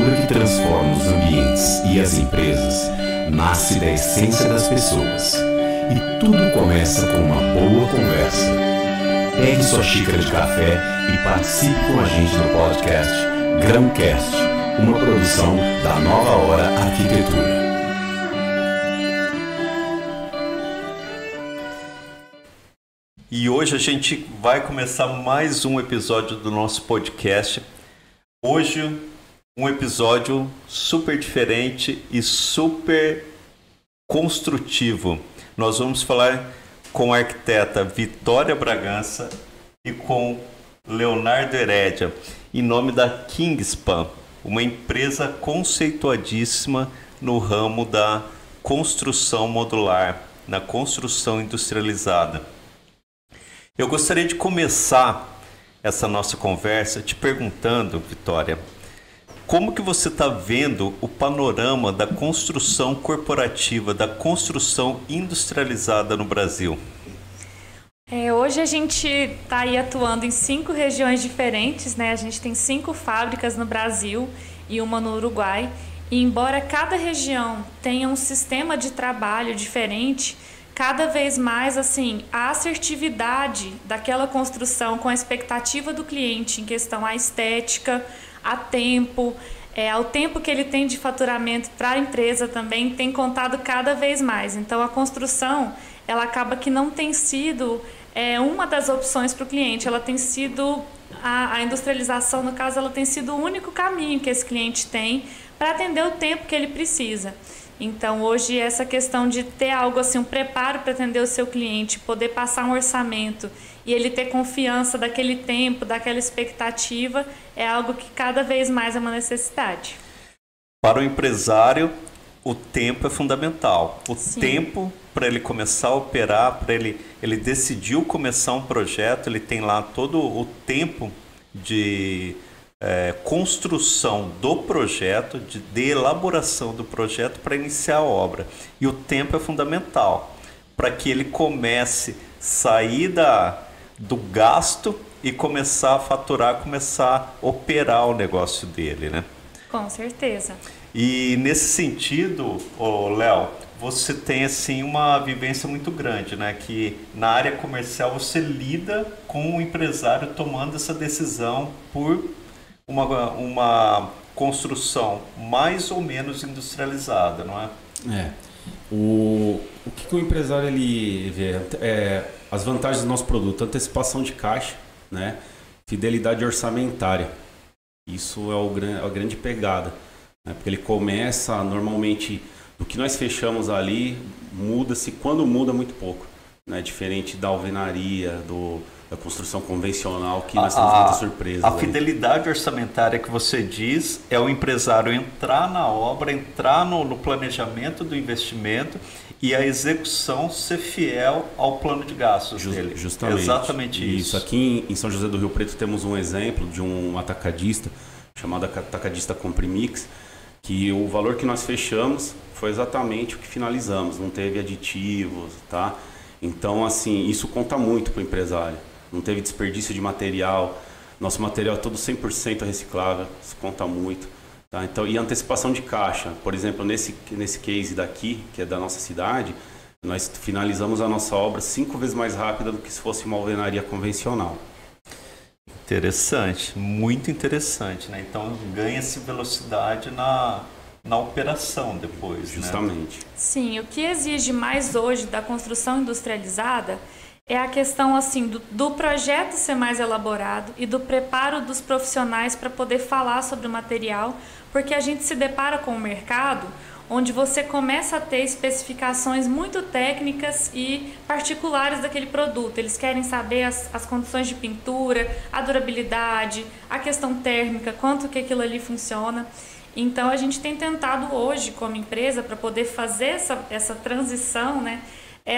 cultura que transforma os ambientes e as empresas nasce da essência das pessoas. E tudo começa com uma boa conversa. Pegue sua xícara de café e participe com a gente no podcast Grãocast, uma produção da Nova Hora Arquitetura. E hoje a gente vai começar mais um episódio do nosso podcast. Hoje, um episódio super diferente e super construtivo. Nós vamos falar com a arquiteta Vitória Bragança e com Leonardo Herédia, em nome da Kingspan, uma empresa conceituadíssima no ramo da construção modular, na construção industrializada. Eu gostaria de começar essa nossa conversa te perguntando, Vitória, como que você está vendo o panorama da construção corporativa, da construção industrializada no Brasil? Hoje a gente está aí atuando em 5 regiões diferentes, né? A gente tem 5 fábricas no Brasil e uma no Uruguai. E embora cada região tenha um sistema de trabalho diferente, cada vez mais assim, a assertividade daquela construção com a expectativa do cliente em questão à estética, a tempo, ao tempo que ele tem de faturamento para a empresa também tem contado cada vez mais. Então a construção, ela acaba que não tem sido uma das opções para o cliente, ela tem sido, a industrialização no caso, ela tem sido o único caminho que esse cliente tem para atender o tempo que ele precisa. Então, hoje, essa questão de ter algo assim, um preparo para atender o seu cliente, poder passar um orçamento e ele ter confiança daquele tempo, daquela expectativa, é algo que cada vez mais é uma necessidade. Para o empresário, o tempo é fundamental. O Sim. tempo para ele começar a operar, para ele decidiu começar um projeto, ele tem lá todo o tempo de construção do projeto, de elaboração do projeto para iniciar a obra. E o tempo é fundamental para que ele comece a sair do gasto e começar a faturar, começar a operar o negócio dele, né? Com certeza. E nesse sentido, Léo, você tem assim uma vivência muito grande, né? Que na área comercial você lida com o empresário tomando essa decisão por uma construção mais ou menos industrializada, não é? O que o empresário ele vê? As vantagens do nosso produto: antecipação de caixa, né? Fidelidade orçamentária. Isso é a grande pegada, né? Porque ele começa normalmente do que nós fechamos ali, muda-se, quando muda muito pouco, né? Diferente da alvenaria, da construção convencional, que nós temos muitas surpresas. A fidelidade orçamentária que você diz é o empresário entrar na obra, entrar no planejamento do investimento e a execução ser fiel ao plano de gastos dele. Justamente. Exatamente isso. Aqui em São José do Rio Preto temos um exemplo de um atacadista, chamado Atacadista Comprimix, que o valor que nós fechamos foi exatamente o que finalizamos, não teve aditivos, tá? Então, assim, isso conta muito para o empresário. Não teve desperdício de material, nosso material é todo 100% reciclável, isso conta muito. Tá? Então, e antecipação de caixa, por exemplo, nesse case daqui, que é da nossa cidade, nós finalizamos a nossa obra 5 vezes mais rápida do que se fosse uma alvenaria convencional. Interessante, muito interessante, né? Então ganha-se velocidade na operação depois, justamente. Né? Sim, o que exige mais hoje da construção industrializada é a questão assim do projeto ser mais elaborado e do preparo dos profissionais para poder falar sobre o material, porque a gente se depara com o mercado onde você começa a ter especificações muito técnicas e particulares daquele produto. Eles querem saber as condições de pintura, a durabilidade, a questão térmica, quanto que aquilo ali funciona. Então a gente tem tentado hoje como empresa, para poder fazer essa transição, né,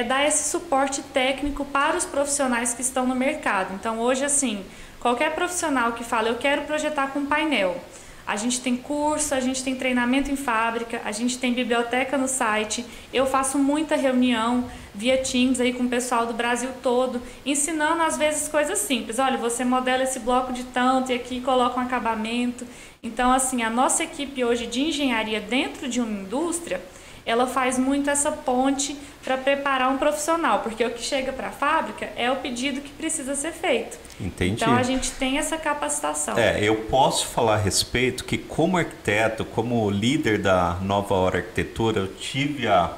dar esse suporte técnico para os profissionais que estão no mercado. Então hoje, assim, qualquer profissional que fala, eu quero projetar com painel, A gente tem curso, a gente tem treinamento em fábrica, a gente tem biblioteca no site. Eu faço muita reunião via Teams aí com o pessoal do Brasil todo, ensinando às vezes coisas simples. Olha, você modela esse bloco de tanto e aqui coloca um acabamento. Então, assim, a nossa equipe hoje de engenharia dentro de uma indústria, ela faz muito essa ponte para preparar um profissional, porque o que chega para a fábrica é o pedido que precisa ser feito. Entendi. Então a gente tem essa capacitação. Eu posso falar a respeito que como arquiteto, como líder da Nova Hora Arquitetura, eu tive a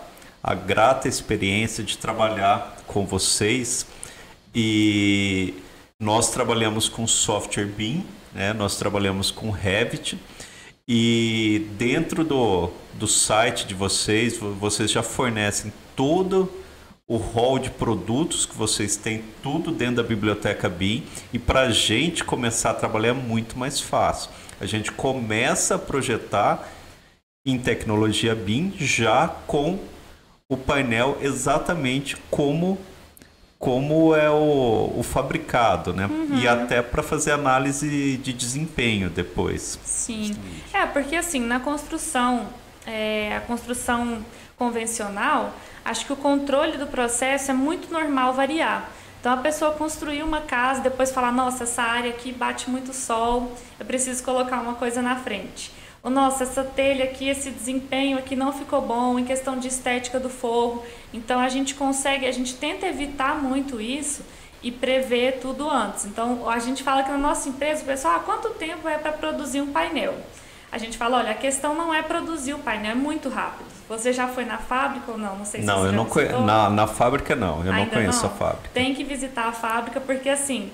grata experiência de trabalhar com vocês e nós trabalhamos com software BIM, né? Nós trabalhamos com Revit. E dentro do site de vocês já fornecem todo o hall de produtos que vocês têm, tudo dentro da biblioteca BIM. E para a gente começar a trabalhar é muito mais fácil. A gente começa a projetar em tecnologia BIM já com o painel exatamente como é o fabricado, né? E até para fazer análise de desempenho depois. Sim. Porque assim, na construção, a construção convencional, acho que o controle do processo é muito normal variar. Então a pessoa construir uma casa, depois falar, nossa, essa área aqui bate muito sol, eu preciso colocar uma coisa na frente. Ou, nossa, essa telha aqui, esse desempenho aqui não ficou bom em questão de estética do forro. Então a gente tenta evitar muito isso e prever tudo antes. Então a gente fala que na nossa empresa, o pessoal, quanto tempo é para produzir um painel? A gente fala, olha, a questão não é produzir o painel, é muito rápido. Você já foi na fábrica ou não? Não sei se não, você eu não conheço. Na fábrica não, eu não conheço a fábrica. Tem que visitar a fábrica porque assim,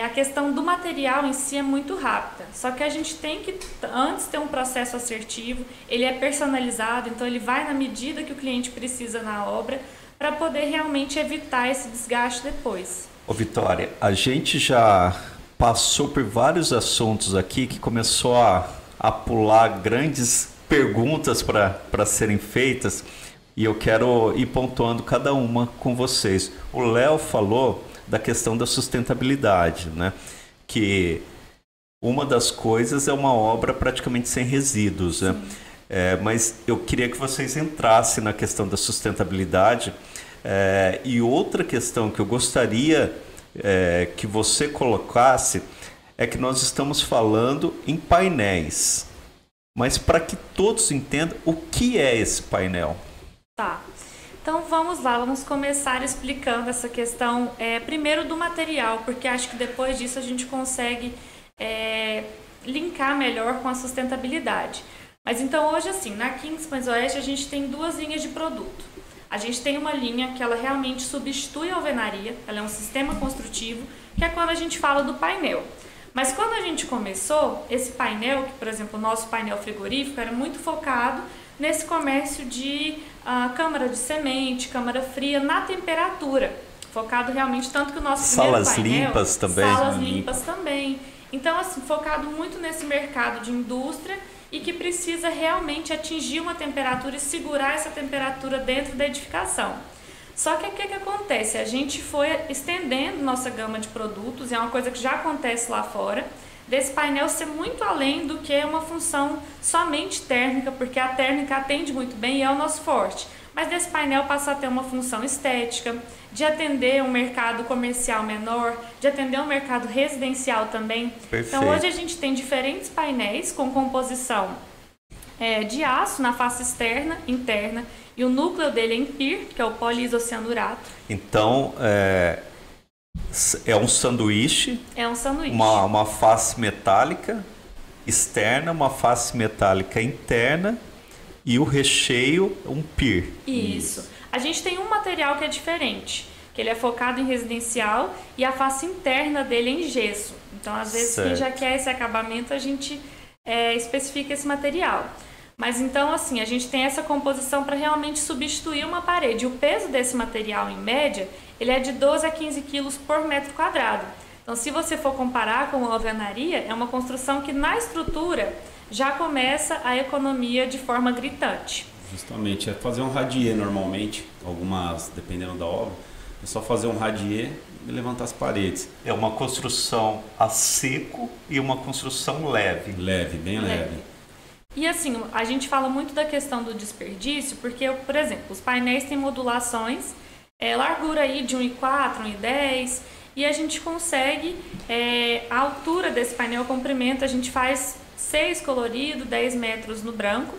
a questão do material em si é muito rápida. Só que a gente tem que antes ter um processo assertivo, ele é personalizado, então ele vai na medida que o cliente precisa na obra para poder realmente evitar esse desgaste depois. Ô Vitória, a gente já passou por vários assuntos aqui que começou a pular grandes perguntas para serem feitas e eu quero ir pontuando cada uma com vocês. O Léo falou da questão da sustentabilidade, né? Que uma das coisas é uma obra praticamente sem resíduos, né? Mas eu queria que vocês entrassem na questão da sustentabilidade e outra questão que eu gostaria que você colocasse é que nós estamos falando em painéis, mas para que todos entendam o que é esse painel. Tá. Então vamos lá, vamos começar explicando essa questão primeiro do material, porque acho que depois disso a gente consegue linkar melhor com a sustentabilidade. Mas então hoje assim, na Kingspan Oeste a gente tem duas linhas de produto. A gente tem uma linha que ela realmente substitui a alvenaria, ela é um sistema construtivo, que é quando a gente fala do painel. Mas quando a gente começou, esse painel, que por exemplo o nosso painel frigorífico era muito focado nesse comércio de câmara de semente, câmara fria, na temperatura. Focado realmente, tanto que o nosso primeiro painel... limpas também. Salas limpas também. Então, assim, focado muito nesse mercado de indústria e que precisa realmente atingir uma temperatura e segurar essa temperatura dentro da edificação. Só que o que acontece? A gente foi estendendo nossa gama de produtos, e é uma coisa que já acontece lá fora, desse painel ser muito além do que uma função somente térmica, porque a térmica atende muito bem e é o nosso forte. Mas desse painel passa a ter uma função estética, de atender um mercado comercial menor, de atender um mercado residencial também. Perfeito. Então hoje a gente tem diferentes painéis com composição de aço na face externa, interna, e o núcleo dele é em PIR, que é o poliisocianurato. Então, é um sanduíche. É um sanduíche. Uma face metálica externa, uma face metálica interna e o recheio, um PIR. Isso. A gente tem um material que é diferente, que ele é focado em residencial e a face interna dele é em gesso. Então, às vezes, quem já quer esse acabamento, a gente especifica esse material. Mas então, assim, a gente tem essa composição para realmente substituir uma parede. O peso desse material, em média, ele é de 12 a 15 quilos por metro quadrado. Então, se você for comparar com a alvenaria, é uma construção que na estrutura já começa a economia de forma gritante. Justamente, fazer um radier normalmente, algumas, dependendo da obra, É só fazer um radier e levantar as paredes. É uma construção a seco e uma construção leve. Leve, bem leve. E assim, a gente fala muito da questão do desperdício, porque, por exemplo, os painéis têm modulações, largura aí de 1,4, 1,10, e a gente consegue, a altura desse painel, o comprimento, a gente faz 6 colorido, 10 metros no branco,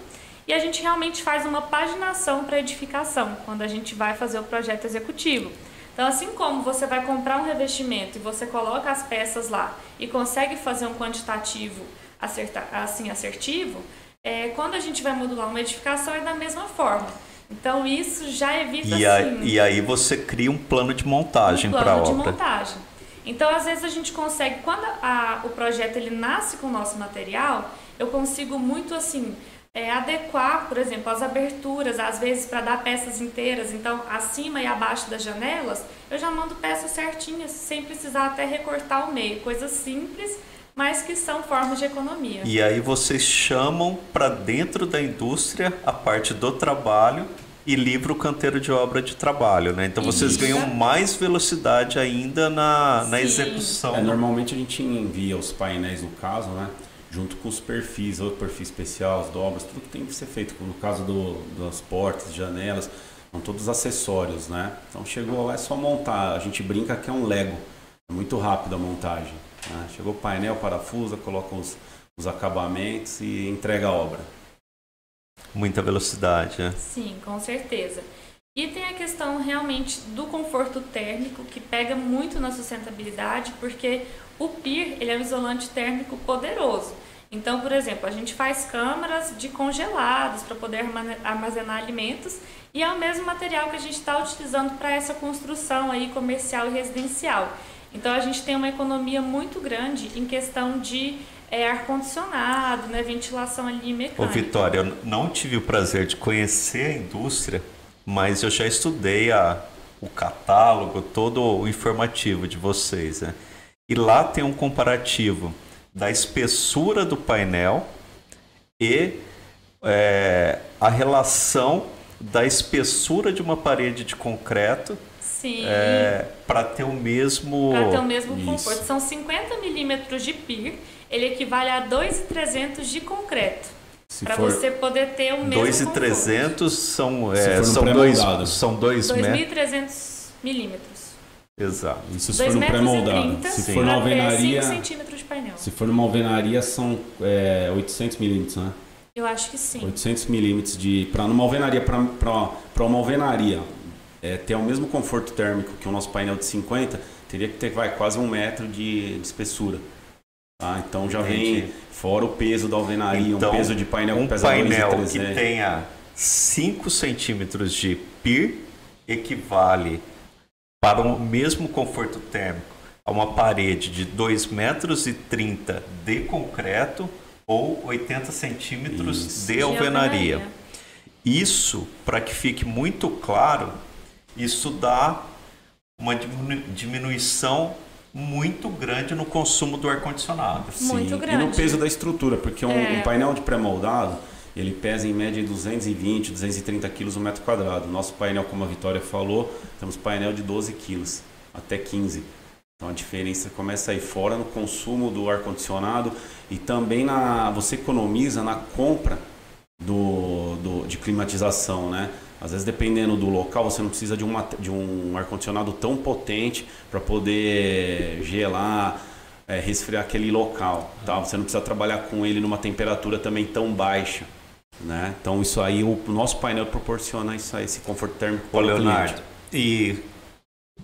e a gente realmente faz uma paginação para edificação, quando a gente vai fazer o projeto executivo. Então, assim como você vai comprar um revestimento e você coloca as peças lá e consegue fazer um quantitativo assertivo, quando a gente vai modular uma edificação é da mesma forma. Então, isso já evita, E aí você cria um plano de montagem para a obra. Um plano de montagem. Então, às vezes a gente consegue, quando o projeto ele nasce com o nosso material, eu consigo muito assim... adequar, por exemplo, as aberturas, às vezes para dar peças inteiras, então acima e abaixo das janelas, eu já mando peças certinhas, sem precisar até recortar o meio, coisas simples, mas que são formas de economia. E aí vocês chamam para dentro da indústria a parte do trabalho e livra o canteiro de obra de trabalho, né? Então vocês ganham mais velocidade ainda na execução. Normalmente a gente envia os painéis, no caso, né? Junto com os perfis, ou perfil especial, as dobras, tudo que tem que ser feito. No caso das portas, janelas, são todos acessórios, né? Então chegou lá, é só montar. A gente brinca que é um Lego. É muito rápido a montagem, né? Chegou o painel, parafusa, coloca os acabamentos e entrega a obra. Muita velocidade, né? Sim, com certeza. E tem a questão realmente do conforto térmico, que pega muito na sustentabilidade, porque o PIR ele é um isolante térmico poderoso. Então, por exemplo, a gente faz câmaras de congelados para poder armazenar alimentos e é o mesmo material que a gente está utilizando para essa construção aí comercial e residencial. Então, a gente tem uma economia muito grande em questão de ar-condicionado, né, ventilação ali mecânica. Ô Vitória, eu não tive o prazer de conhecer a indústria, mas eu já estudei o catálogo, todo o informativo de vocês, né? E lá tem um comparativo da espessura do painel e a relação da espessura de uma parede de concreto para ter o mesmo... Para ter o mesmo conforto. São 50 milímetros de PIR, ele equivale a 2.300 de concreto. Para você poder ter o mesmo 2.300 são 2.300 milímetros. Exato. Isso se for no pré-moldado. Se for na alvenaria, 5 centímetros de painel. Se for numa alvenaria são 800 milímetros, né? Eu acho que sim. 800 milímetros para uma alvenaria, para uma alvenaria ter o mesmo conforto térmico que o nosso painel de 50, teria que ter quase 1 metro de espessura. Tá? Então já vem fora o peso da alvenaria, então, um peso de painel que pesa 2.300. Um painel que tenha 5 centímetros de PIR equivale para o mesmo conforto térmico a uma parede de 2,30 metros de concreto ou 80 centímetros de alvenaria. Isso, para que fique muito claro, isso dá uma diminuição muito grande no consumo do ar-condicionado. Muito grande. E no peso da estrutura, porque um painel de pré-moldado, ele pesa em média 220, 230 quilos o metro quadrado. Nosso painel, como a Vitória falou, temos painel de 12 quilos, até 15. Então a diferença começa aí fora no consumo do ar-condicionado e também você economiza na compra de climatização, né? Às vezes, dependendo do local, você não precisa de um ar-condicionado tão potente para poder gelar, resfriar aquele local. Tá? Você não precisa trabalhar com ele numa temperatura também tão baixa. Né? Então, isso aí, o nosso painel proporciona isso aí, esse conforto térmico para o Leonardo, e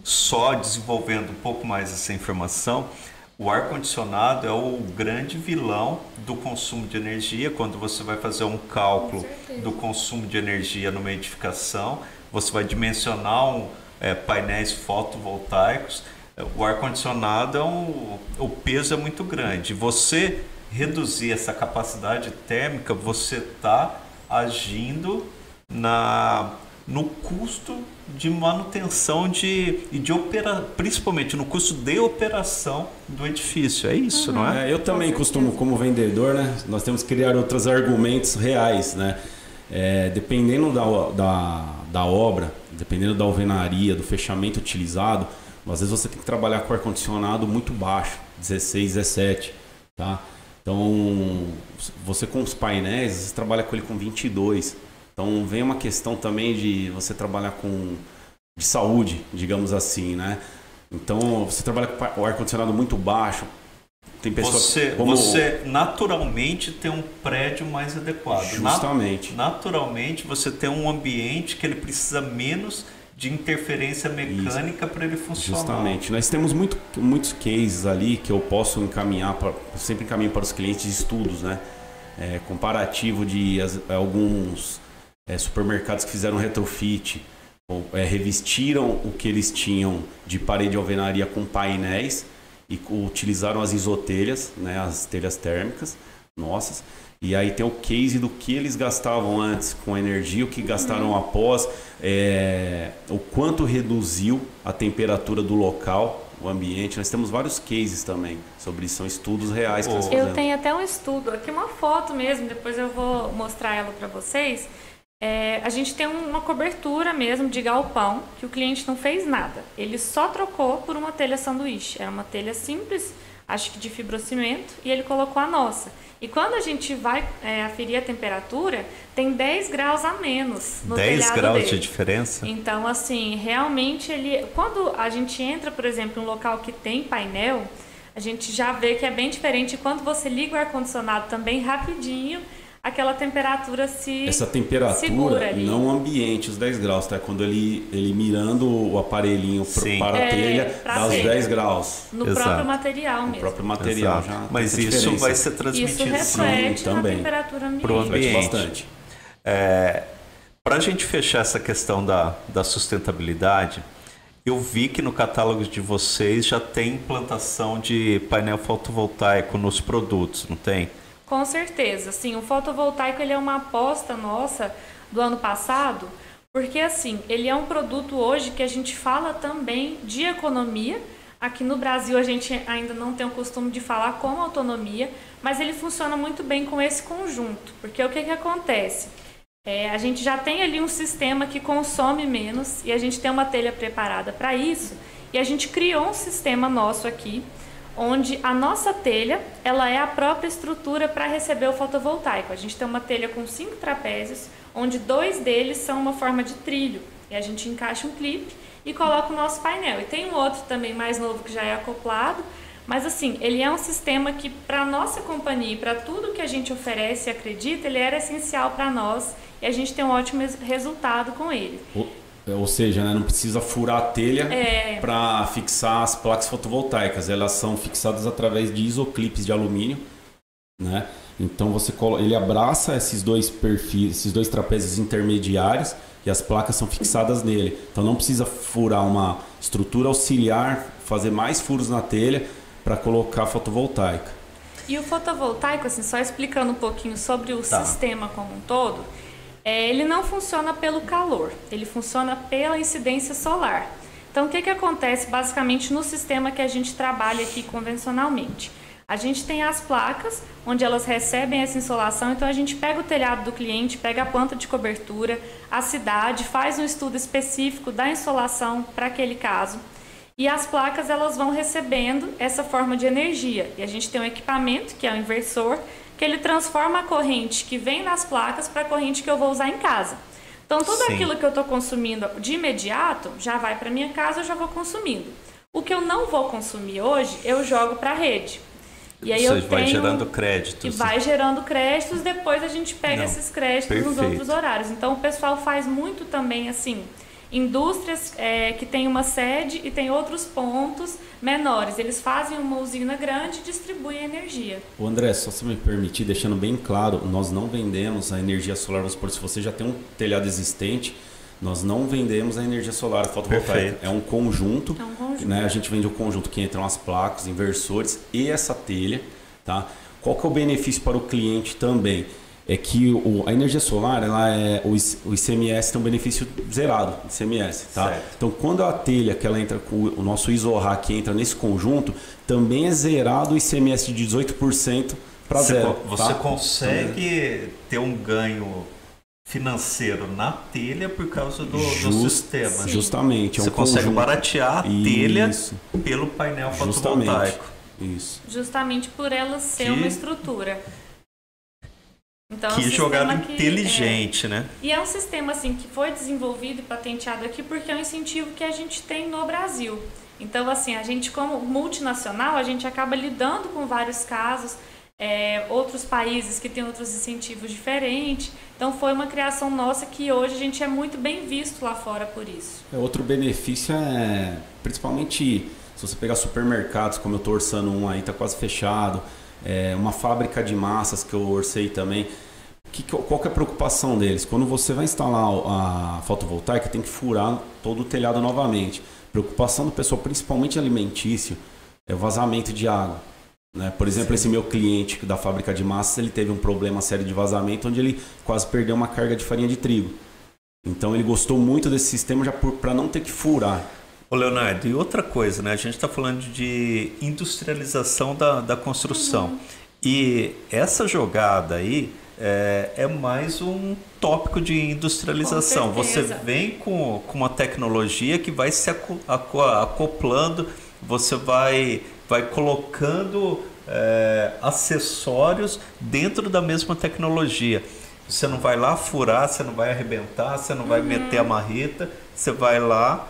só desenvolvendo um pouco mais essa informação, o ar-condicionado é o grande vilão do consumo de energia. Quando você vai fazer um cálculo do consumo de energia numa edificação, você vai dimensionar painéis fotovoltaicos. O ar-condicionado, o peso é muito grande. Você reduzir essa capacidade térmica, você está agindo no custo de manutenção principalmente no custo de operação do edifício. É isso, não é? Eu também costumo, como vendedor, né? Nós temos que criar outros argumentos reais, né? Dependendo da obra, dependendo da alvenaria, do fechamento utilizado, às vezes você tem que trabalhar com ar-condicionado muito baixo, 16, 17, tá? Então, você com os painéis, você trabalha com ele com 22. Então, vem uma questão também de você trabalhar de saúde, digamos assim, né? Então, você trabalha com o ar-condicionado muito baixo. Tem pessoas você naturalmente tem um prédio mais adequado. Justamente. Naturalmente, você tem um ambiente que ele precisa menos de interferência mecânica para ele funcionar. Justamente. Nós temos muitos cases ali que eu posso encaminhar, sempre encaminho para os clientes de estudos, né? Comparativo de alguns supermercados que fizeram retrofit, revestiram o que eles tinham de parede de alvenaria com painéis e utilizaram as isotelhas, né? As telhas térmicas nossas. E aí tem o case do que eles gastavam antes com energia, o que gastaram após, o quanto reduziu a temperatura do local, o ambiente. Nós temos vários cases também sobre isso, são estudos reais que nós fazemos. Eu tenho até um estudo, aqui uma foto mesmo, depois eu vou mostrar ela para vocês. A gente tem uma cobertura mesmo de galpão, que o cliente não fez nada. Ele só trocou por uma telha sanduíche. Era uma telha simples, acho que de fibrocimento, e ele colocou a nossa. E quando a gente vai aferir a temperatura, tem 10 graus a menos no telhado 10 graus dele. de diferença? Então, assim, realmente quando a gente entra, por exemplo, em um local que tem painel, a gente já vê que é bem diferente. Quando você liga o ar-condicionado também rapidinho, aquela temperatura Essa temperatura não ambiente, os 10 graus, tá? Quando ele mirando o aparelhinho para a telha, dá os 10 graus. No próprio material mesmo. No próprio material já. Mas isso vai ser transmitido. Isso reflete na temperatura ambiente. Pro ambiente. Bastante. Para a gente fechar essa questão da sustentabilidade, eu vi que no catálogo de vocês já tem implantação de painel fotovoltaico nos produtos, não tem? Com certeza, sim. O fotovoltaico ele é uma aposta nossa do ano passado, porque assim, ele é um produto hoje que a gente fala também de economia. Aqui no Brasil a gente ainda não tem o costume de falar com autonomia, mas ele funciona muito bem com esse conjunto, porque o que acontece? A gente já tem ali um sistema que consome menos e a gente tem uma telha preparada para isso, e a gente criou um sistema nosso aqui, onde a nossa telha ela é a própria estrutura para receber o fotovoltaico. A gente tem uma telha com 5 trapézios, onde 2 deles são uma forma de trilho. E a gente encaixa um clipe e coloca o nosso painel. E tem um outro também mais novo que já é acoplado, mas assim, ele é um sistema que para a nossa companhia, para tudo que a gente oferece e acredita, ele era essencial para nós e a gente tem um ótimo resultado com ele. Ou seja, né, não precisa furar a telha para fixar as placas fotovoltaicas. Elas são fixadas através de isoclipes de alumínio, né? Então ele abraça esses dois perfis, esses 2 trapézios intermediários e as placas são fixadas nele. Então não precisa furar uma estrutura auxiliar, fazer mais furos na telha para colocar fotovoltaica. E o fotovoltaico, assim, só explicando um pouquinho sobre o sistema como um todo, ele não funciona pelo calor, ele funciona pela incidência solar. Então, o que acontece basicamente no sistema que a gente trabalha aqui convencionalmente? A gente tem as placas, onde elas recebem essa insolação, então a gente pega o telhado do cliente, pega a planta de cobertura, a cidade, faz um estudo específico da insolação para aquele caso. E as placas elas vão recebendo essa forma de energia. E a gente tem um equipamento, que é o inversor, que ele transforma a corrente que vem das placas para a corrente que eu vou usar em casa. Então, tudo aquilo que eu estou consumindo de imediato, já vai para minha casa, eu já vou consumindo. O que eu não vou consumir hoje, eu jogo para a rede. E aí vai gerando créditos. E vai gerando créditos, depois a gente pega esses créditos nos outros horários. Então, o pessoal faz muito também, assim, indústrias que têm uma sede e tem outros pontos menores. Eles fazem uma usina grande e distribuem a energia. O André, só se me permitir, deixando bem claro, nós não vendemos a energia solar. Vamos supor, se você já tem um telhado existente, nós não vendemos a energia solar fotovoltaica. Perfeito. É um conjunto, né? A gente vende o conjunto que entram as placas, inversores e essa telha, tá? Qual que é o benefício para o cliente também? É que a energia solar, o ICMS tem um benefício zerado, ICMS, tá? Certo. Então, quando a telha que ela entra com o nosso ISORAC entra nesse conjunto, também é zerado o ICMS de 18% para zero. Você consegue ter um ganho financeiro na telha por causa do sistema. Justamente. Você consegue baratear a telha pelo painel fotovoltaico. Isso. Justamente por ela ser uma estrutura. Então, que jogada inteligente, né? E é um sistema assim que foi desenvolvido e patenteado aqui porque é um incentivo que a gente tem no Brasil. Então, assim, a gente como multinacional, a gente acaba lidando com vários casos, outros países que têm outros incentivos diferentes. Então, foi uma criação nossa que hoje a gente é muito bem visto lá fora por isso. Outro benefício principalmente, se você pegar supermercados, como eu estou orçando um aí, está quase fechado, uma fábrica de massas que eu orcei também. Qual que é a preocupação deles? Quando você vai instalar a fotovoltaica, tem que furar todo o telhado novamente. Preocupação do pessoal, principalmente alimentício, é o vazamento de água. Né? Por exemplo, esse meu cliente da fábrica de massas, ele teve um problema sério de vazamento, onde ele quase perdeu uma carga de farinha de trigo. Então ele gostou muito desse sistema já para não ter que furar. Ô Leonardo, e outra coisa, né? A gente está falando de industrialização da construção. E essa jogada aí é mais um tópico de industrialização. Você vem com uma tecnologia que vai se acoplando, você vai colocando acessórios dentro da mesma tecnologia. Você não vai lá furar, você não vai arrebentar, você não vai meter a marreta, você vai lá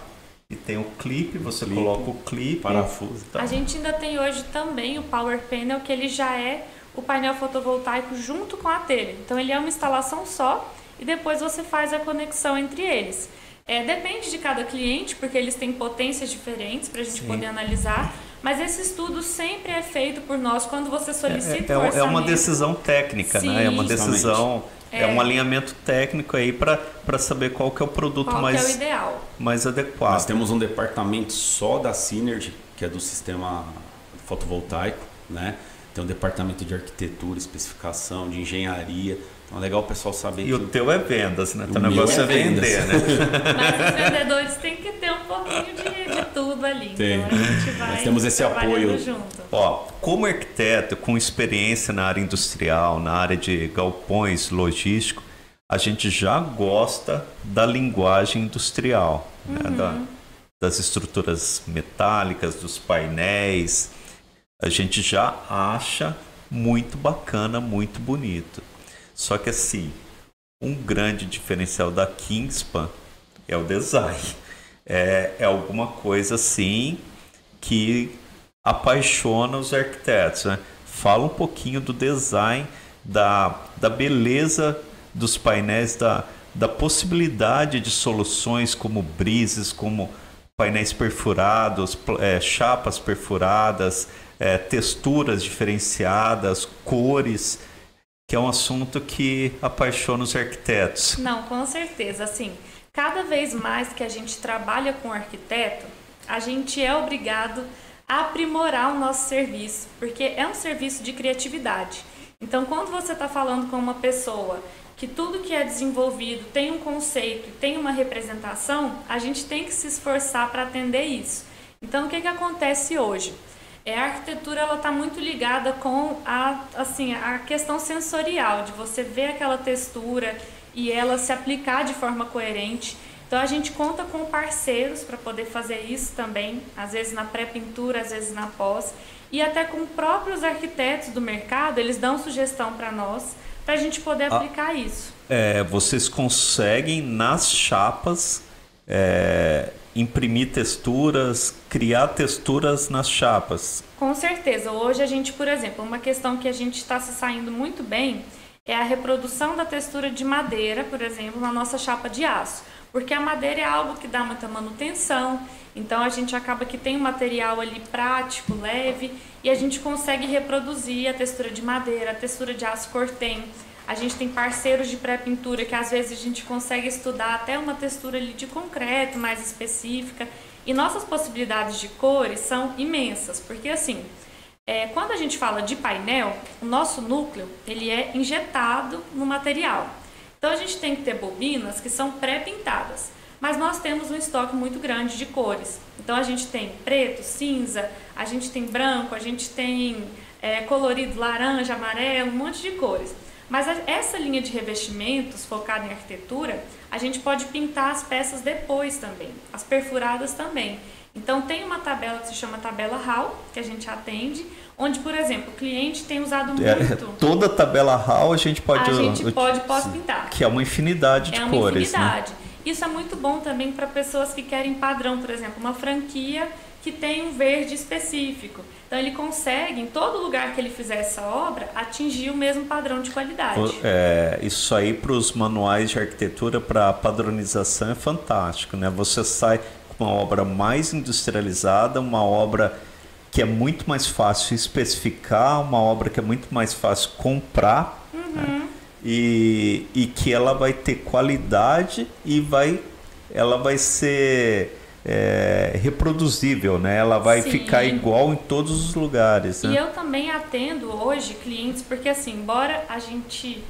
e tem o clipe, você coloca o clipe, parafuso. A gente ainda tem hoje também o Power Panel, que ele já é o painel fotovoltaico junto com a telha. Então ele é uma instalação só e depois você faz a conexão entre eles. Depende de cada cliente, porque eles têm potências diferentes para a gente poder analisar, mas esse estudo sempre é feito por nós quando você solicita o orçamento. É uma decisão técnica, né? É uma decisão, um alinhamento técnico aí para saber qual que é o produto mais adequado. Nós temos um departamento só da Synergy, que é do sistema fotovoltaico, né? Tem um departamento de arquitetura, especificação, de engenharia. Então é legal o pessoal saber. E o teu é vendas, né? O negócio é vender, né? Mas os vendedores têm que ter um pouquinho de tudo ali. Tem. Então a gente vai Nós temos esse apoio junto. Como arquiteto com experiência na área industrial, na área de galpões, logístico, a gente já gosta da linguagem industrial, né? Das estruturas metálicas, dos painéis. A gente já acha muito bacana, muito bonito. Só que assim, um grande diferencial da Kingspan é o design. É alguma coisa assim que apaixona os arquitetos, né? Fala um pouquinho do design, da beleza dos painéis, da possibilidade de soluções como brises, como painéis perfurados, chapas perfuradas, texturas diferenciadas, cores, que é um assunto que apaixona os arquitetos. Não, com certeza. Assim, cada vez mais que a gente trabalha com arquiteto, a gente é obrigado a aprimorar o nosso serviço, porque é um serviço de criatividade. Então, quando você está falando com uma pessoa que tudo que é desenvolvido tem um conceito e tem uma representação, a gente tem que se esforçar para atender isso. Então, o que acontece hoje? A arquitetura está muito ligada com a questão sensorial, de você ver aquela textura e ela se aplicar de forma coerente. Então a gente conta com parceiros para poder fazer isso também, às vezes na pré-pintura, às vezes na pós, e até com próprios arquitetos do mercado, eles dão sugestão para nós, para a gente poder aplicar isso. Vocês conseguem nas chapas imprimir texturas, criar texturas nas chapas? Com certeza. Hoje a gente, por exemplo, uma questão que a gente está se saindo muito bem é a reprodução da textura de madeira, por exemplo, na nossa chapa de aço. Porque a madeira é algo que dá muita manutenção, então a gente acaba que tem um material ali prático, leve, e a gente consegue reproduzir a textura de madeira, a textura de aço cortem. A gente tem parceiros de pré-pintura que às vezes a gente consegue estudar até uma textura ali de concreto mais específica. E nossas possibilidades de cores são imensas, porque assim, quando a gente fala de painel, o nosso núcleo ele é injetado no material. Então a gente tem que ter bobinas que são pré-pintadas, mas nós temos um estoque muito grande de cores. Então a gente tem preto, cinza, a gente tem branco, a gente tem colorido laranja, amarelo, um monte de cores. Mas essa linha de revestimentos focada em arquitetura, a gente pode pintar as peças depois também, as perfuradas também. Então tem uma tabela que se chama tabela HAL, que a gente atende, onde, por exemplo, o cliente tem usado muito... Toda tabela HAL a gente pode pós-pintar. Que é uma infinidade de cores. Né? Isso é muito bom também para pessoas que querem padrão, por exemplo, uma franquia que tem um verde específico. Então ele consegue, em todo lugar que ele fizer essa obra, atingir o mesmo padrão de qualidade. Isso aí para os manuais de arquitetura, para padronização, é fantástico, né? Você sai com uma obra mais industrializada, uma obra que é muito mais fácil especificar, uma obra que é muito mais fácil comprar, né? E que ela vai ter qualidade e ela vai ser reproduzível, né? Ela vai ficar igual em todos os lugares. Né? E eu também atendo hoje clientes, porque assim, embora a gente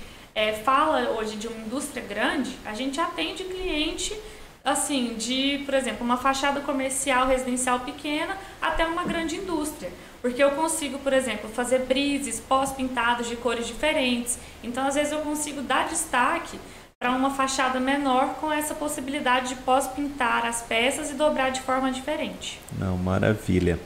fala hoje de uma indústria grande, a gente atende cliente assim, de, por exemplo, uma fachada comercial residencial pequena até uma grande indústria. Porque eu consigo, por exemplo, fazer brises pós-pintados de cores diferentes. Então, às vezes, eu consigo dar destaque para uma fachada menor com essa possibilidade de pós-pintar as peças e dobrar de forma diferente. Não, maravilha.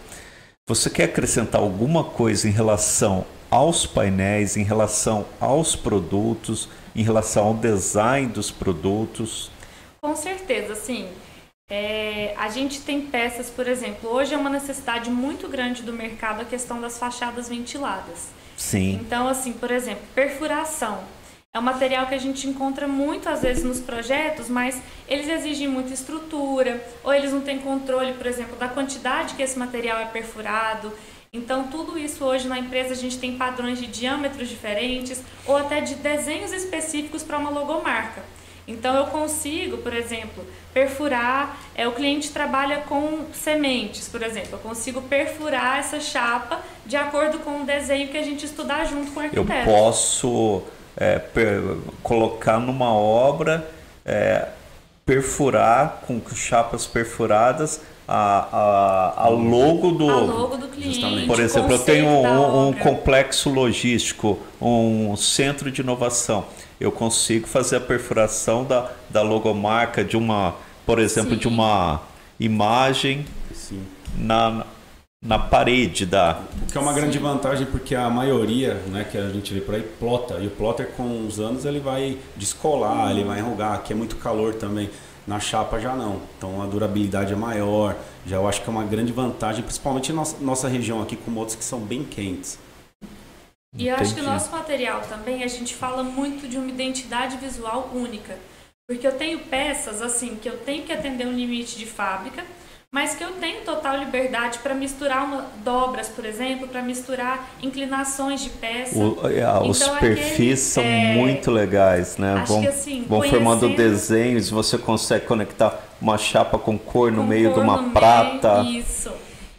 Você quer acrescentar alguma coisa em relação aos painéis, em relação aos produtos, em relação ao design dos produtos? Com certeza, sim. A gente tem peças, por exemplo, hoje é uma necessidade muito grande do mercado a questão das fachadas ventiladas. Sim. Então, assim, por exemplo, perfuração. É um material que a gente encontra muito, às vezes, nos projetos, mas eles exigem muita estrutura, ou eles não têm controle, por exemplo, da quantidade que esse material é perfurado. Então, tudo isso hoje na empresa a gente tem padrões de diâmetros diferentes, ou até de desenhos específicos para uma logomarca. Então, eu consigo, por exemplo, perfurar, o cliente trabalha com sementes, por exemplo, eu consigo perfurar essa chapa de acordo com o desenho que a gente estudar junto com o arquiteto. Eu posso colocar numa obra, perfurar com chapas perfuradas a logo do cliente. Por exemplo, eu tenho um complexo logístico, um centro de inovação. Eu consigo fazer a perfuração da logomarca de uma, por exemplo, Sim. de uma imagem Sim. na parede da... O que é uma Sim. grande vantagem, porque a maioria, né, que a gente vê por aí, plota. E o plotter, com os anos, ele vai descolar, ele vai enrugar. Aqui é muito calor também. Na chapa já não. Então a durabilidade é maior. Já eu acho que é uma grande vantagem, principalmente em nossa região aqui, com motos que são bem quentes. E eu acho que o nosso material também, a gente fala muito de uma identidade visual única. Porque eu tenho peças, assim, que eu tenho que atender um limite de fábrica, mas que eu tenho total liberdade para misturar dobras, por exemplo, para misturar inclinações de peça. Os perfis são muito legais, né? Acho que, assim, vão formando desenhos, você consegue conectar uma chapa com cor no meio de uma prata. Isso.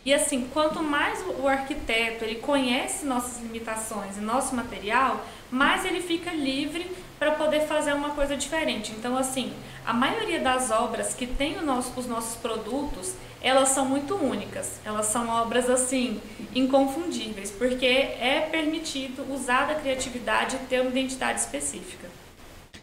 E assim, quanto mais o arquiteto ele conhece nossas limitações e nosso material, mais ele fica livre para poder fazer uma coisa diferente. Então, assim, a maioria das obras que tem os nossos produtos, elas são muito únicas. Elas são obras, assim, inconfundíveis, porque é permitido usar da criatividade e ter uma identidade específica.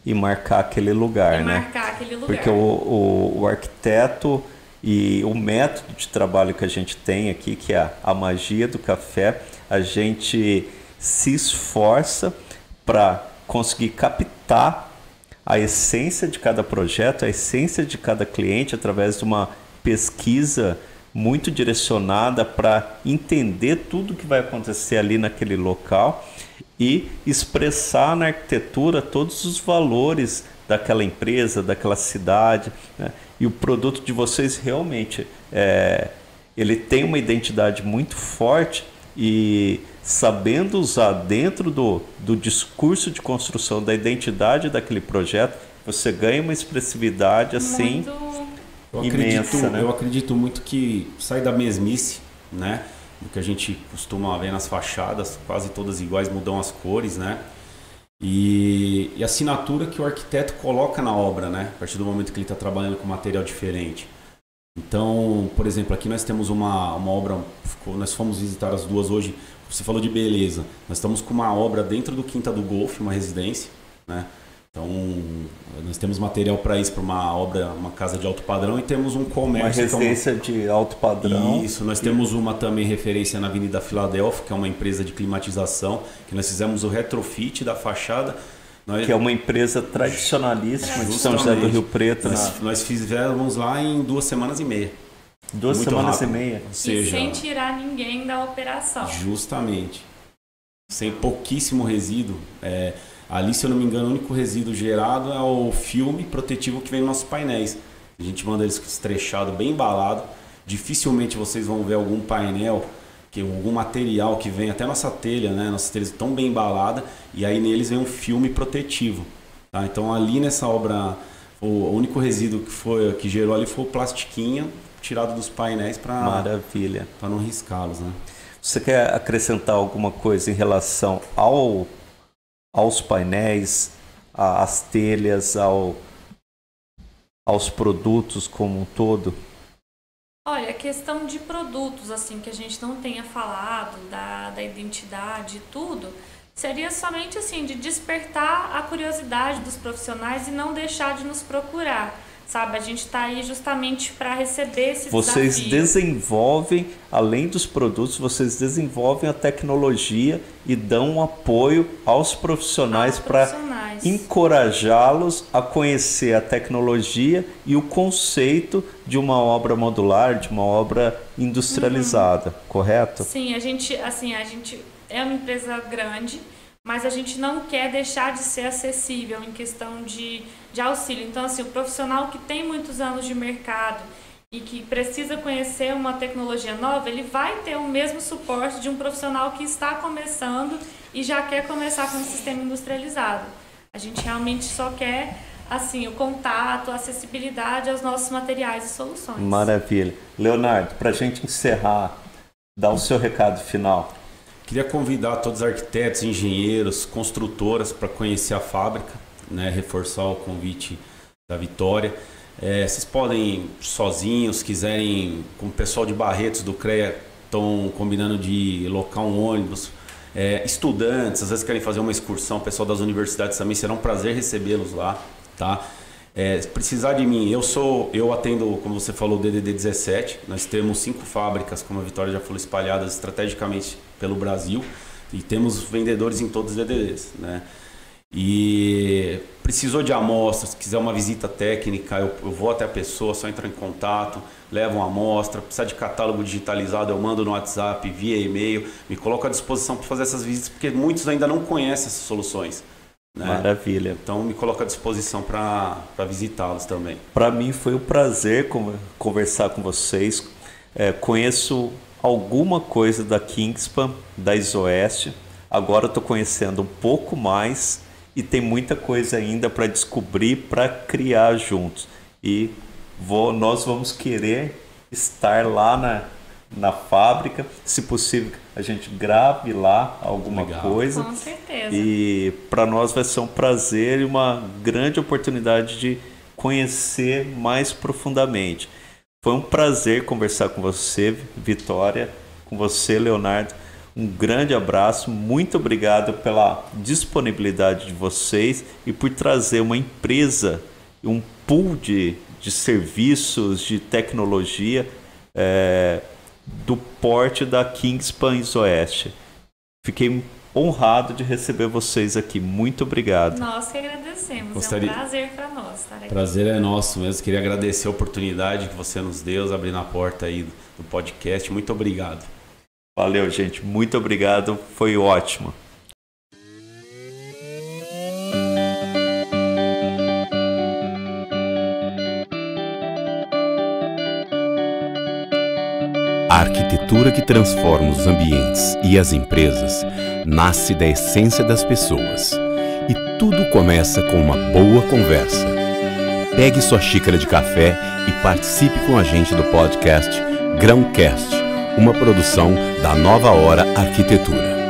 E marcar aquele lugar, né? Marcar aquele lugar. Porque o arquiteto... E o método de trabalho que a gente tem aqui, que é a magia do café, a gente se esforça para conseguir captar a essência de cada projeto, a essência de cada cliente, através de uma pesquisa muito direcionada para entender tudo que vai acontecer ali naquele local e expressar na arquitetura todos os valores daquela empresa, daquela cidade, né? E o produto de vocês realmente, ele tem uma identidade muito forte e sabendo usar dentro do discurso de construção da identidade daquele projeto, você ganha uma expressividade assim imensa. Eu acredito muito que sai da mesmice, né? O que a gente costuma ver nas fachadas, quase todas iguais, mudam as cores, né? E a assinatura que o arquiteto coloca na obra, né? A partir do momento que ele está trabalhando com material diferente. Então, por exemplo, aqui nós temos uma obra, nós fomos visitar as duas hoje, você falou de beleza, nós estamos com uma obra dentro do Quinta do Golfe, uma residência, né? Então, nós temos material para isso, para uma obra, uma casa de alto padrão, e temos um comércio... Uma residência de alto padrão. Isso, nós temos uma também referência na Avenida Filadélfia, que é uma empresa de climatização, que nós fizemos o retrofit da fachada. Que é uma empresa tradicionalíssima de São José do Rio Preto. Nós fizemos lá em 2 semanas e meia. 2 semanas e meia? Ou seja, e sem tirar ninguém da operação. Justamente. Sem pouquíssimo resíduo. Ali, se eu não me engano, o único resíduo gerado é o filme protetivo que vem nos nossos painéis. A gente manda eles estrechado, bem embalado. Dificilmente vocês vão ver algum painel, algum material que vem, até nossa telha, né? Nossas telhas estão bem embaladas, e aí neles vem um filme protetivo. Tá? Então ali nessa obra, o único resíduo que gerou ali foi o plastiquinho tirado dos painéis para não riscá-los. Né? Você quer acrescentar alguma coisa em relação aos painéis, às telhas, aos produtos como um todo? Olha, a questão de produtos, assim, que a gente não tenha falado, da identidade e tudo, seria somente, assim, de despertar a curiosidade dos profissionais e não deixar de nos procurar, sabe? A gente está aí justamente para receber esse Vocês desafio. desenvolvem, além dos produtos, vocês desenvolvem a tecnologia e dão um apoio aos profissionais para encorajá-los a conhecer a tecnologia e o conceito de uma obra modular, de uma obra industrializada, correto? Sim, a gente é uma empresa grande, mas a gente não quer deixar de ser acessível em questão de auxílio. Então, assim, o profissional que tem muitos anos de mercado e que precisa conhecer uma tecnologia nova, ele vai ter o mesmo suporte de um profissional que está começando e já quer começar com um sistema industrializado. A gente realmente só quer, assim, o contato, a acessibilidade aos nossos materiais e soluções. Maravilha. Leonardo, para a gente encerrar, dá o seu recado final. Queria convidar todos os arquitetos, engenheiros, construtoras para conhecer a fábrica, né? Reforçar o convite da Vitória. Vocês podem sozinhos, quiserem, com o pessoal de Barretos do CREA, estão combinando de locar um ônibus. Estudantes, às vezes querem fazer uma excursão, o pessoal das universidades também, será um prazer recebê-los lá, tá? Se precisar de mim, eu atendo, como você falou, o DDD 17, nós temos 5 fábricas, como a Vitória já falou, espalhadas estrategicamente pelo Brasil, e temos vendedores em todos os DDDs, né? E precisou de amostra, se quiser uma visita técnica, eu vou até a pessoa, só entrar em contato, levo uma amostra, precisa de catálogo digitalizado, eu mando no WhatsApp, via e-mail, me coloco à disposição para fazer essas visitas, porque muitos ainda não conhecem essas soluções. Né? Maravilha. Então me coloco à disposição para visitá-los também. Para mim foi um prazer conversar com vocês. Conheço alguma coisa da Kingspan, da Isoeste, agora estou conhecendo um pouco mais e tem muita coisa ainda para descobrir, para criar juntos. E nós vamos querer estar lá na fábrica, se possível a gente grave lá alguma coisa. Com certeza. E para nós vai ser um prazer e uma grande oportunidade de conhecer mais profundamente. Foi um prazer conversar com você, Vitória, com você, Leonardo. Um grande abraço, muito obrigado pela disponibilidade de vocês e por trazer uma empresa, um pool de serviços, de tecnologia do porte da Kingspan Isoeste. Fiquei honrado de receber vocês aqui. Muito obrigado. Nós que agradecemos. É um prazer para nós estar aqui. Prazer é nosso mesmo. Queria agradecer a oportunidade que você nos deu, abrindo a porta aí do podcast. Muito obrigado. Valeu, gente. Muito obrigado. Foi ótimo. A arquitetura que transforma os ambientes e as empresas nasce da essência das pessoas. E tudo começa com uma boa conversa. Pegue sua xícara de café e participe com a gente do podcast Grãocast, uma produção da Nova Hora Arquitetura.